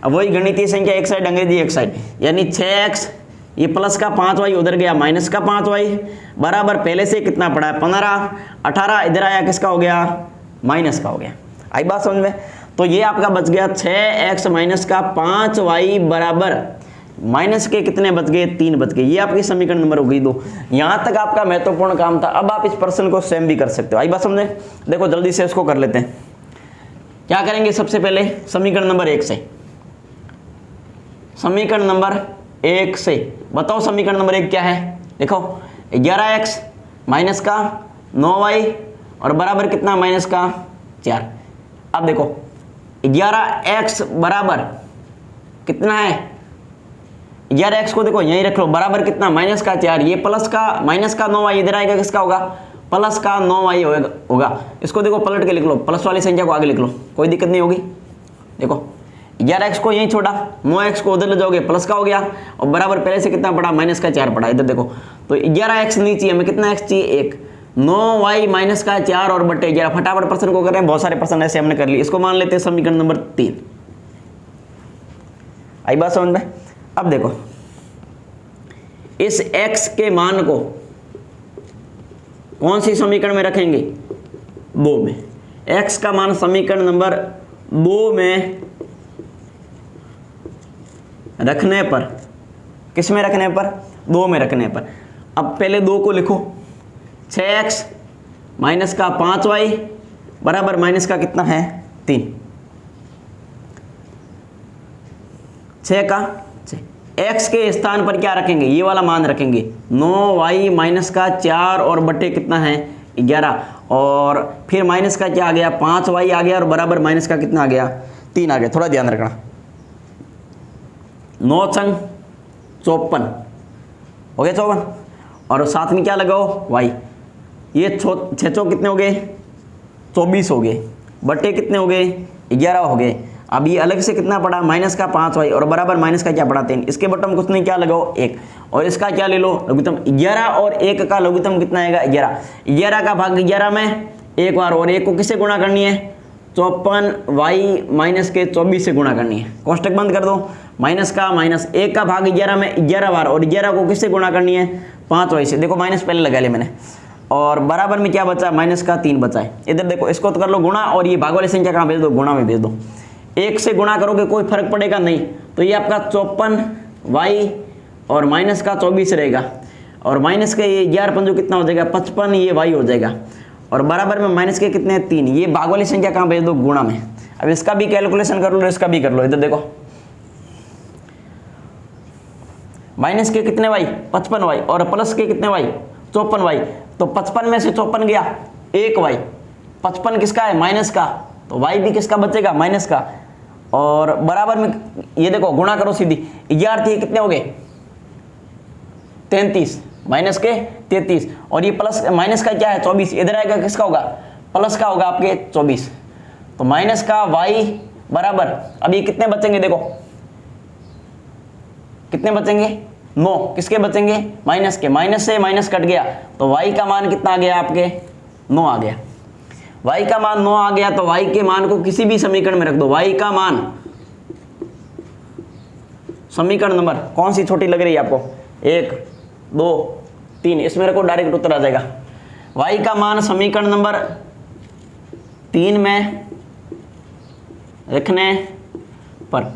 अब वही गणितीय संख्या एक साइड, अंग्रेजी एक साइड, यानी 6x, ये प्लस का 5y उधर गया माइनस का 5y बराबर पहले से कितना पड़ा है 15, 18 इधर आया किसका हो गया, माइनस का हो गया। आई बात समझ में। तो ये आपका बच गया 6x माइनस का 5y बराबर माइनस के कितने बच गए, 3 बच गए। ये आपकी समीकरण नंबर हो गई 2। यहाँ तक आपका महत्वपूर्ण काम था। अब आप इस प्रश्न को सेम भी कर सकते हो। आई बात समझे। देखो जल्दी से इसको कर लेते हैं। क्या करेंगे, सबसे पहले समीकरण नंबर 1 से, समीकरण नंबर 1 से बताओ समीकरण नंबर 1 क्या है। देखो 11x माइनस का 9y और बराबर कितना, माइनस का 4। अब देखो 11x बराबर कितना है, 11x को देखो यहीं रख लो, बराबर कितना, माइनस का 4। ये प्लस का माइनस का 9y इधर आएगा, किसका होगा, प्लस का 9y होगा। इसको देखो पलट के लिख लो, प्लस वाली संख्या को आगे लिख लो, कोई दिक्कत नहीं होगी। देखो 11x को यहीं छोड़ा, 9x को उधर ले जाओगे, प्लस का हो गया और बराबर पहले से कितना पड़ा, माइनस का 4 पड़ा। इधर देखो तो 11x नहीं चाहिए हमें, कितना x चाहिए 1, 9y माइनस का 4 और बट्टे 11। फटाफट प्रश्न को कर रहे हैं, बहुत सारे प्रश्न ऐसे हमने कर लिए। इसको मान लेते हैं समीकरण नंबर 3। आई बात समझ में। अब देखो इस x के मान को कौन सी समीकरण में रखेंगे, 2 में। x का मान समीकरण नंबर 2 में रखने पर, किस में रखने पर, 2 में रखने पर। अब पहले 2 को लिखो, 6x माइनस का 5y बराबर माइनस का कितना है 3, 6 का 6। x के स्थान पर क्या रखेंगे, ये वाला मान रखेंगे, 9y माइनस का 4 और बट्टे कितना है 11 और फिर माइनस का क्या आ गया 5y आ गया और बराबर माइनस का कितना आ गया 3 आ गया। थोड़ा ध्यान रखना, 9 छंग 54 हो गया 54 और साथ में क्या लगाओ y। ये 6 चौक कितने हो गए 24 हो गए, बट्टे कितने हो गए 11 हो गए। अब ये अलग से कितना पड़ा, माइनस का 5y और बराबर माइनस का क्या पड़ा 3। इसके बटन कुछ नहीं, क्या लगाओ 1 और इसका क्या ले लो लघुत्तम 11 और 1 का लघुत्तम कितना आएगा 11। 11 का भाग 11 में एक बार और 1 को किससे गुणा करनी है 54y माइनस के 24 से गुणा करनी है। कोष्टक बंद कर दो, माइनस का माइनस 1 का भाग 11 में 11 बार, और 11 को किससे गुणा करनी है 5y से। देखो माइनस पहले लगा लिया मैंने, और बराबर में क्या बचा माइनस का 3 बचा है। इधर देखो इसको तो कर लो गुणा, और ये भाग वाली संख्या कहाँ भेज दो, गुणा में भेज दो। 1 से गुणा करोगे कोई फर्क पड़ेगा नहीं, तो ये आपका 54y और माइनस का 24 रहेगा, और माइनस का ये 11 पंजो कितना हो जाएगा 55, ये y हो जाएगा, और बराबर में माइनस के कितने 3, ये भाग वाली संख्या कहाँ भेज दो गुणा में। अब इसका भी कैलकुलेशन कर लो, इसका भी कर लो। इधर देखो माइनस के कितने y 55y, और प्लस के कितने y 54y, तो 55 में से 54 गया 1y, 55 किसका है माइनस का, तो y भी किसका बचेगा माइनस का, और बराबर में ये देखो गुणा करो सीधी, 11 थी कितने हो गए 33, माइनस के 33, और ये प्लस माइनस का क्या है 24, इधर आएगा किसका होगा प्लस का होगा आपके 24, तो माइनस का y बराबर, अब ये कितने बचेंगे देखो कितने बचेंगे 9, किसके बचेंगे माइनस के, माइनस से माइनस कट गया, तो y का मान कितना आ गया आपके 9 आ गया। y का मान 9 आ गया, तो y के मान को किसी भी समीकरण में रख दो। y का मान समीकरण नंबर कौन सी छोटी लग रही है आपको 1 2 3, इसमें रखो डायरेक्ट उत्तर आ जाएगा। y का मान समीकरण नंबर 3 में रखने पर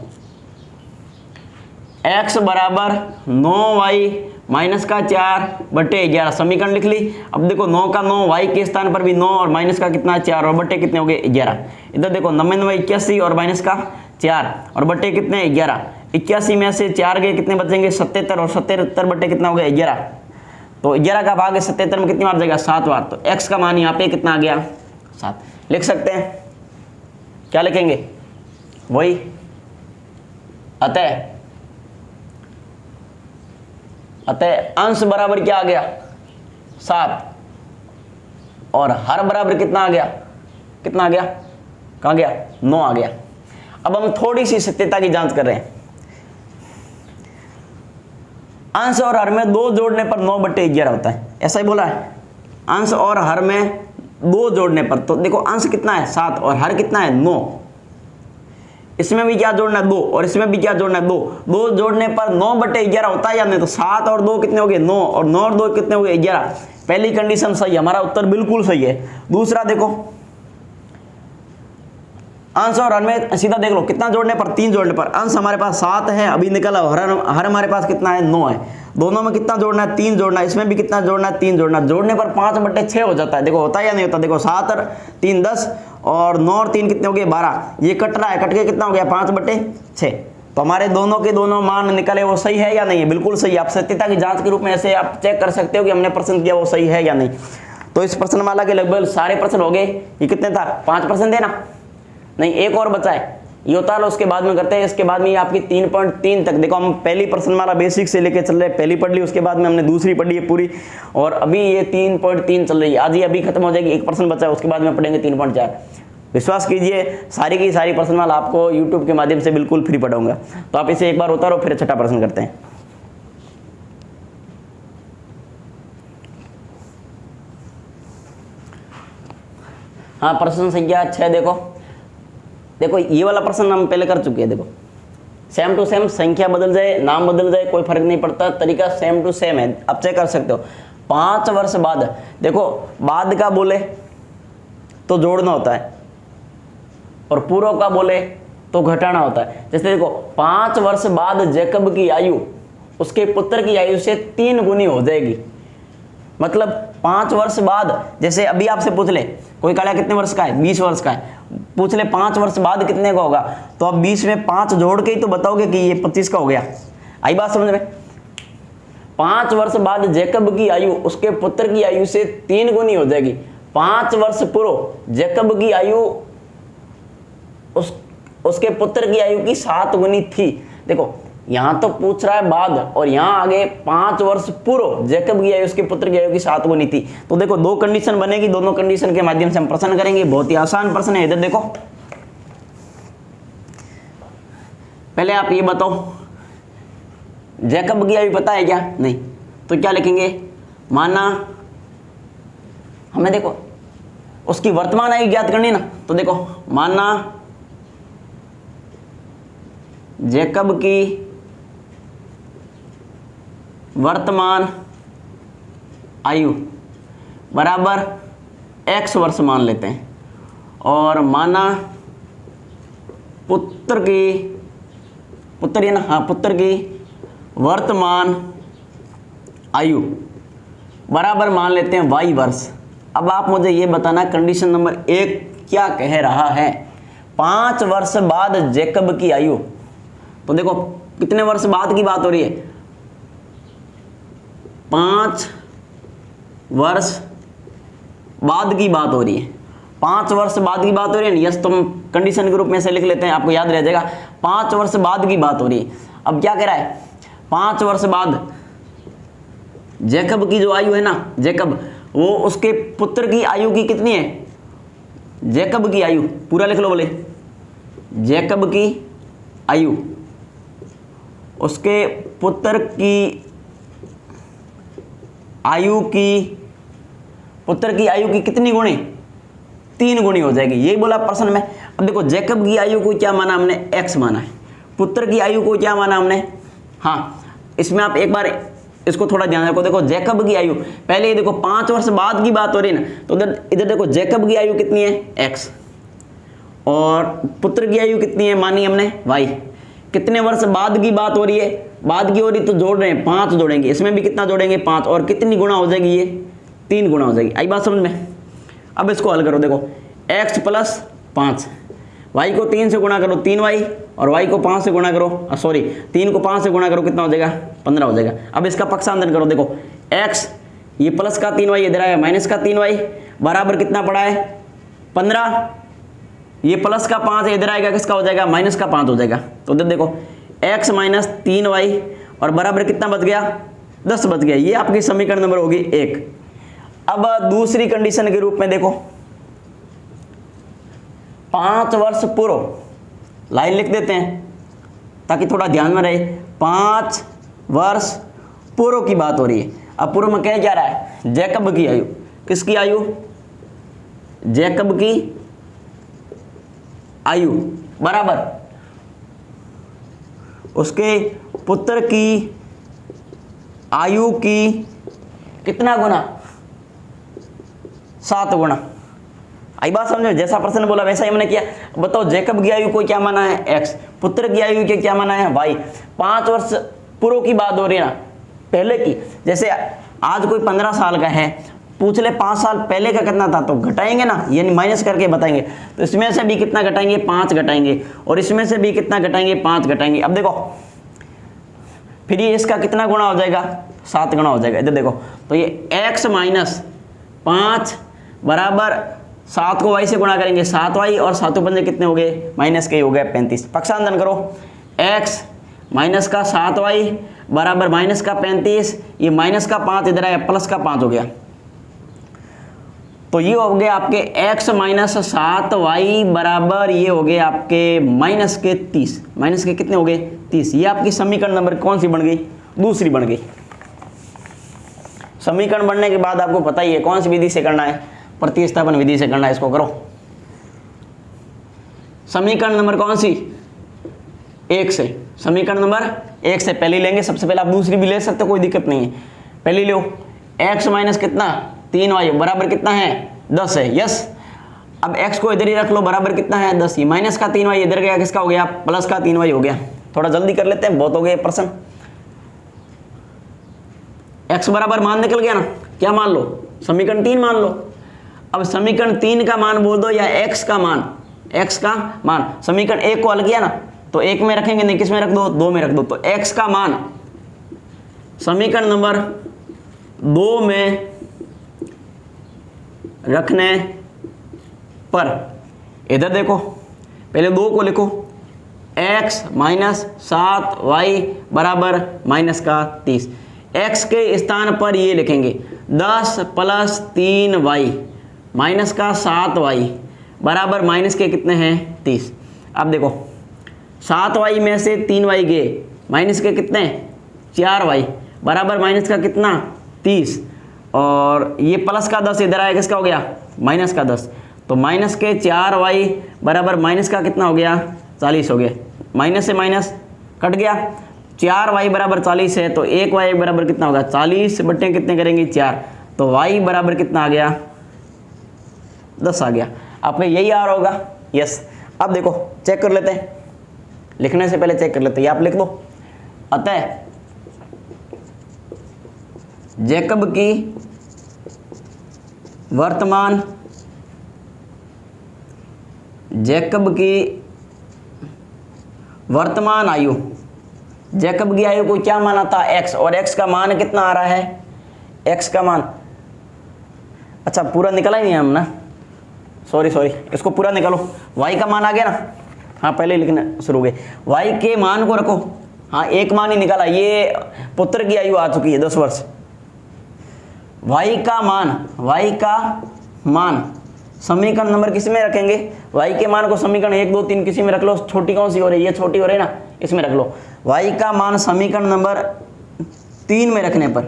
x बराबर 9y माइनस का 4/11, समीकरण लिख ली। अब देखो 9 का 9, y के स्थान पर भी 9, और माइनस का कितना 4, और बट्टे कितने हो गए 11। इधर देखो 99 81, और माइनस का 4, और बट्टे कितने 11, 81 में से 4 गए कितने बचेंगे 77, और 77 बट्टे कितना हो गया 11, तो 11 का भाग 77 में कितनी बार जाएगा 7 बार, तो x का मान यहाँ पे कितना आ गया 7। लिख सकते हैं, क्या लिखेंगे वही, अतः अंश बराबर क्या आ गया 7, और हर बराबर कितना आ गया कहाँ गया 9 आ गया। अब हम थोड़ी सी सत्यता की जांच कर रहे हैं। अंश और हर में 2 जोड़ने पर 9/11 होता है, ऐसा ही बोला है। अंश और हर में 2 जोड़ने पर, तो देखो अंश कितना है 7 और हर कितना है 9, इसमें भी क्या जोड़ना है 2, और इसमें भी क्या जोड़ना है 2, 2 जोड़ने पर 9/11 होता है या नहीं, तो 7 और 2 कितने हो गए 9, और 9 और 2 कितने हो गए 11। पहली कंडीशन सही है, हमारा उत्तर बिल्कुल सही है। दूसरा देखो अंश और हर में सीधा देख लो कितना जोड़ने पर 3 जोड़ने पर, अंश हमारे पास 7 है अभी निकला, हर हमारे पास कितना है 9 है, दोनों में कितना जोड़ना है 3 जोड़ना है, इसमें भी कितना जोड़ना है 3 जोड़ना, जोड़ने पर 5/6 हो जाता है। देखो होता है या नहीं होता, देखो 7 और 3 10, और 9 और 3 कितने हो गए 12, ये कट रहा है, कट के कितना हो गया 5/6। तो हमारे दोनों के दोनों मान निकले, वो सही है या नहीं है, बिल्कुल सही है। आप सत्यता की जांच के रूप में ऐसे आप चेक कर सकते हो कि हमने प्रश्न किया वो सही है या नहीं। तो इस प्रश्नमाला के लगभग सारे प्रश्न हो गए। ये कितने था 5% देना नहीं, एक और बचा है, ये उतार लो उसके बाद में करते हैं। इसके बाद में ये आपकी 3.3 तक, देखो हम पहली प्रश्नमाला बेसिक से लेके चल रहे हैं, पहली पढ़ ली, उसके बाद में हमने दूसरी पढ़ ली है पूरी, और अभी ये 3.3 चल रही है। आज ये अभी खत्म हो जाएगी, 1% बचा है, उसके बाद में पढ़ेंगे 3.4। विश्वास कीजिए सारी की सारी प्रश्नमाला आपको यूट्यूब के माध्यम से बिल्कुल फ्री पढ़ाऊंगा। तो आप इसे एक बार उतारो, फिर छठा प्रश्न करते हैं। हाँ, प्रश्न संख्या 6 देखो ये वाला प्रश्न हम पहले कर चुके हैं। देखो सेम टू सेम, संख्या बदल जाए नाम बदल जाए कोई फर्क नहीं पड़ता, तरीका सेम टू सेम है, आप चेक कर सकते हो। 5 वर्ष बाद, देखो बाद का बोले तो जोड़ना होता है, और पूर्व का बोले तो घटाना होता है। जैसे देखो 5 वर्ष बाद जैकब की आयु उसके पुत्र की आयु से 3 गुनी हो जाएगी। मतलब 5 वर्ष बाद, जैसे अभी आपसे पूछ ले कोई काला कितने वर्ष का है 20 वर्ष का है, पूछ ले 5 वर्ष बाद कितने का होगा, तो आप 20 में 5 जोड़ के ही तो बताओगे कि ये 25 का हो गया। आई बात समझ में। 5 वर्ष बाद जैकब की आयु उसके पुत्र की आयु से 3 गुनी हो जाएगी। 5 वर्ष पूर्व जैकब की आयु उसके पुत्र की आयु की 7 गुनी थी। देखो यहां तो पूछ रहा है बाद, और यहां आगे 5 वर्ष पूर्व जैकब की आयु उसके पुत्र की आयु की 7 गुनी थी। तो देखो 2 कंडीशन बनेगी, दोनों कंडीशन के माध्यम से हम प्रश्न करेंगे। बहुत ही आसान प्रश्न है। इधर देखो पहले आप ये बताओ जैकब की आयु पता है क्या, नहीं, तो क्या लिखेंगे, माना हमें देखो उसकी वर्तमान आयु ज्ञात करनी ना, तो देखो माना जैकब की वर्तमान आयु बराबर x वर्ष मान लेते हैं, और माना पुत्र की वर्तमान आयु बराबर मान लेते हैं y वर्ष। अब आप मुझे ये बताना कंडीशन नंबर 1 क्या कह रहा है। 5 वर्ष बाद जैकब की आयु, तो देखो कितने वर्ष बाद की बात हो रही है, 5 वर्ष बाद की बात हो रही है। 5 वर्ष बाद की बात हो रही है, यस, तो हम कंडीशन के रूप में ऐसे लिख लेते हैं, आपको याद रह जाएगा। 5 वर्ष बाद की बात हो रही है। अब क्या कह रहा है, 5 वर्ष बाद जैकब की जो आयु है ना, जैकब वो उसके पुत्र की आयु की कितनी है, जैकब की आयु पूरा लिख लो, बोले जैकब की आयु उसके पुत्र की आयु की कितनी गुणी, 3 गुणी हो जाएगी, यही बोला प्रश्न में। अब देखो जैकब की आयु को क्या माना हमने, x माना है, पुत्र की आयु को क्या माना हमने, हाँ, इसमें आप एक बार इसको थोड़ा ध्यान रखो। देखो जैकब की आयु, पहले ये देखो 5 वर्ष बाद की बात हो रही है ना, तो इधर देखो जैकब की आयु कितनी है x, और पुत्र की आयु कितनी है मानी हमने y। कितने वर्ष बाद की बात हो रही है, बाद की हो रही तो जोड़ रहे हैं, 5 जोड़ेंगे, इसमें भी कितना जोड़ेंगे 5, और कितनी गुना हो जाएगी ये, 3 गुना हो जाएगी। आई बात समझ में। अब इसको हल करो, देखो x + 5, y को 3 से गुणा करो 3y, और y को 5 से गुणा करो, 3 को 5 से गुणा करो, कितना हो जाएगा 15 हो जाएगा। अब इसका पक्षांतर करो, देखो x ये प्लस का 3y इधर आया, माइनस का 3y बराबर कितना पड़ा है 15, ये प्लस का 5 इधर आएगा, किसका हो जाएगा माइनस का 5 हो जाएगा। तो इधर देखो x - 3y और बराबर कितना बच गया 10 बच गया। ये आपकी समीकरण नंबर होगी 1। अब दूसरी कंडीशन के रूप में देखो 5 वर्ष पूर्व, लाइन लिख देते हैं ताकि थोड़ा ध्यान में रहे। 5 वर्ष पूर्व की बात हो रही है। अब पूर्व में क्या जा रहा है, जैकब की आयु, किसकी आयु, जैकब की आयु बराबर उसके पुत्र की आयु की कितना गुना, 7 गुना। आई बात समझो, जैसा प्रश्न बोला वैसा ही हमने किया। बताओ जैकब की आयु को क्या माना है x, पुत्र की आयु के क्या माना है y। 5 वर्ष पूर्व की बात हो रही है ना, पहले की। जैसे आज कोई 15 साल का है, पूछ ले 5 साल पहले का कितना था, तो घटाएंगे ना, यानी माइनस करके बताएंगे। तो इसमें से भी कितना घटाएंगे 5 घटाएंगे, और इसमें से भी कितना घटाएंगे 5 घटाएंगे। अब देखो फिर ये इसका कितना गुना हो जाएगा 7 गुना हो जाएगा। इधर देखो तो ये x - 5 बराबर 7 को y से गुणा करेंगे 7y, और 7 पंजे कितने हो गए माइनस के हो गए 35। पक्षांतर करो, x - का 7y बराबर माइनस का 35, ये माइनस का 5 इधर आया, प्लस का 5 हो गया। तो ये हो गए आपके x - 7y बराबर ये हो गए आपके माइनस के 30, माइनस के कितने हो गए 30। ये आपकी समीकरण नंबर कौन सी बन गई, दूसरी बन गई। समीकरण बनने के बाद आपको पता ही है कौन सी विधि से करना है, प्रतिस्थापन विधि से करना है। इसको करो, समीकरण नंबर कौन सी 1 से, समीकरण नंबर 1 से पहले लेंगे। सबसे पहले आप दूसरी भी ले सकते हो, कोई दिक्कत नहीं है। पहले लो x माइनस कितना 3y बराबर कितना है 10 है, यस। अब x को इधर ही रख लो, बराबर कितना है 10, ये माइनस का 3y इधर गया, किसका हो गया प्लस का 3y हो गया। थोड़ा जल्दी कर लेते हैं, बहुत हो गए प्रश्न। x बराबर मान निकल गया ना, क्या मान लो समीकरण 3 मान लो। अब समीकरण 3 का मान बोल दो या x का मान, x का मान। समीकरण 1 को हल किया ना, तो 1 में रखेंगे, नहीं किस में रख दो 2 में रख दो। तो x का मान समीकरण नंबर 2 में रखने पर, इधर देखो पहले 2 को लिखो, x - 7y बराबर माइनस का 30। x के स्थान पर ये लिखेंगे 10 + 3y माइनस का 7y बराबर माइनस के कितने हैं 30। अब देखो 7y में से 3y गए, माइनस के कितने 4y बराबर माइनस का कितना 30, और ये प्लस का 10 इधर आया, किसका हो गया माइनस का 10। तो माइनस के 4y बराबर माइनस का कितना हो गया 40 हो गया। माइनस से माइनस कट गया। 4y बराबर 40 है तो 1y बराबर कितना होगा 40 बटे कितने करेंगे 4, तो y बराबर कितना आ गया 10 आ गया। आपका यही आ रहा होगा। यस। अब देखो चेक कर लेते हैं, लिखने से पहले चेक कर लेते हैं, आप लिख दो। अतः जैकब की वर्तमान आयु, जैकब की आयु को क्या माना था x, और x का मान कितना आ रहा है, x का मान, अच्छा पूरा निकला ही नहीं हम ना, सॉरी इसको पूरा निकालो। y का मान आ गया ना, हाँ पहले लिखना शुरू हो गए। y के मान को रखो, हाँ एक मान ही निकाला, ये पुत्र की आयु आ चुकी है 10 वर्ष। y का मान समीकरण नंबर किस में रखेंगे, y के मान को समीकरण 1 2 3 किसी में रख लो, छोटी कौन सी हो रही है, ये छोटी हो रही है ना, इसमें रख लो। y का मान समीकरण नंबर 3 में रखने पर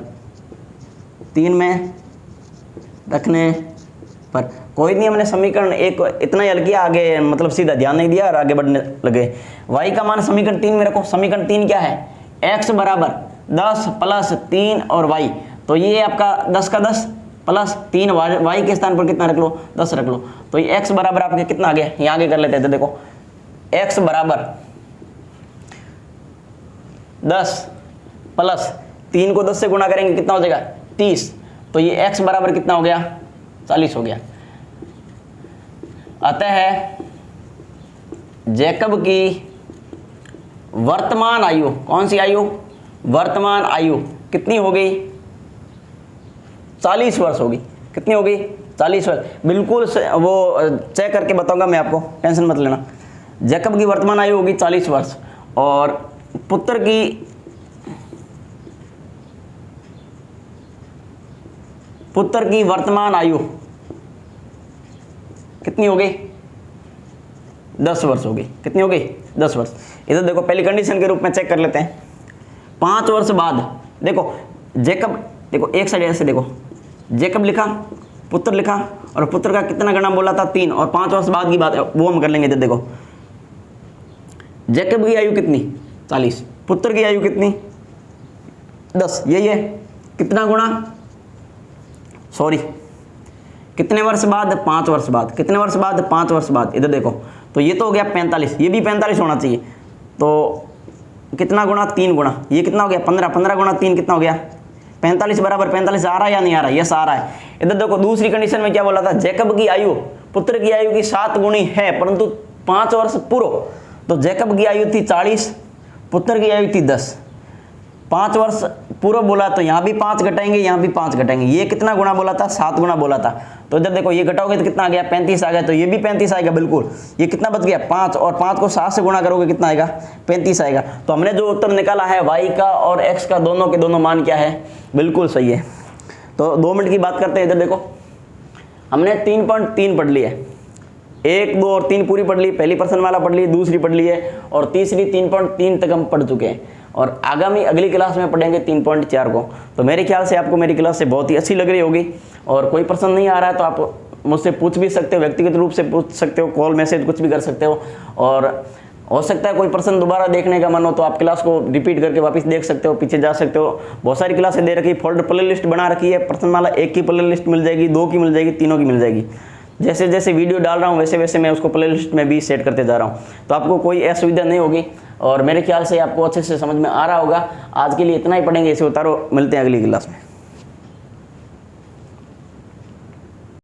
कोई नहीं, हमने समीकरण 1 इतना ही हल किया, आगे मतलब सीधा ध्यान नहीं दिया और आगे बढ़ने लगे। y का मान समीकरण 3 में रखो। समीकरण 3 क्या है, x बराबर 10 प्लस 3 और y, तो ये आपका 10 का 10 प्लस 3, y के स्थान पर कितना रख लो 10 रख लो, तो ये x बराबर आपके कितना आ गया, ये आगे कर लेते हैं। तो देखो x बराबर 10 प्लस 3 को 10 से गुणा करेंगे कितना हो जाएगा 30, तो ये x बराबर कितना हो गया 40 हो गया। अतः जैकब की वर्तमान आयु, कौन सी आयु, वर्तमान आयु कितनी हो गई 40 वर्ष होगी। कितनी होगी 40 वर्ष, बिल्कुल वो चेक करके बताऊंगा मैं आपको, टेंशन मत लेना। जैकब की वर्तमान आयु होगी 40 वर्ष और पुत्र की वर्तमान आयु कितनी हो गई 10 वर्ष हो गई। कितनी हो गई 10 वर्ष। इधर देखो पहली कंडीशन के रूप में चेक कर लेते हैं। 5 वर्ष बाद देखो जैकब, देखो एक साइड ऐसे देखो, जैकब लिखा, पुत्र लिखा, और पुत्र का कितना गणा बोला था 3, और 5 वर्ष बाद की बात है वो हम कर लेंगे। इधर देखो जैकब की आयु कितनी 40, पुत्र की आयु कितनी 10, यही है। कितना गुणा, सॉरी कितने वर्ष बाद 5 वर्ष बाद, कितने वर्ष बाद 5 वर्ष बाद। इधर देखो तो ये तो हो गया 45, ये भी 45 होना चाहिए, तो कितना गुणा 3 गुणा, ये कितना हो गया 15, 15 गुणा 3 कितना हो गया 45 बराबर 45 आ रहा है या नहीं आ रहा, यस आ रहा है। इधर देखो दूसरी कंडीशन में क्या बोला था, जैकब की आयु पुत्र की आयु की 7 गुणी है परंतु 5 वर्ष पूर्व, तो जैकब की आयु थी 40, पुत्र की आयु थी 10, 5 वर्ष पूर्व बोला तो यहाँ भी 5 घटाएंगे, यहाँ भी 5 घटाएंगे। ये कितना गुणा बोला था 7 गुणा बोला था, तो इधर देखो ये घटाओगे तो कितना आ गया 35 आ गया, तो ये भी 35 आएगा बिल्कुल। ये कितना बच गया 5, और 5 को 7 से गुणा करोगे कितना आएगा 35 आएगा। तो हमने जो उत्तर निकाला है y का और x का दोनों के दोनों मान क्या है, बिल्कुल सही है। तो 2 मिनट की बात करते हैं। इधर देखो हमने 3.3 पढ़ ली है, 1 2 और 3 पूरी पढ़ ली, पहली पर्सन वाला पढ़ ली, दूसरी पढ़ ली है, और तीसरी 3.3 तक हम पढ़ चुके हैं, और आगामी अगली क्लास में पढ़ेंगे 3.4 को। तो मेरे ख्याल से आपको मेरी क्लास से बहुत ही अच्छी लग रही होगी, और कोई प्रश्न नहीं आ रहा है तो आप मुझसे पूछ भी सकते हो, व्यक्तिगत रूप से पूछ सकते हो, कॉल मैसेज कुछ भी कर सकते हो, और हो सकता है कोई प्रश्न दोबारा देखने का मन हो तो आप क्लास को रिपीट करके वापस देख सकते हो, पीछे जा सकते हो। बहुत सारी क्लासें दे रखी, फोल्डर प्ले लिस्ट बना रखी है, प्रश्नमाला 1 की प्ले लिस्ट मिल जाएगी, 2 की मिल जाएगी, 3 की मिल जाएगी। जैसे जैसे वीडियो डाल रहा हूँ वैसे वैसे मैं उसको प्ले लिस्ट में भी सेट करते जा रहा हूँ, तो आपको कोई असुविधा नहीं होगी, और मेरे ख्याल से आपको अच्छे से समझ में आ रहा होगा। आज के लिए इतना ही पढ़ेंगे, इसे उतारो, मिलते हैं अगली क्लास में।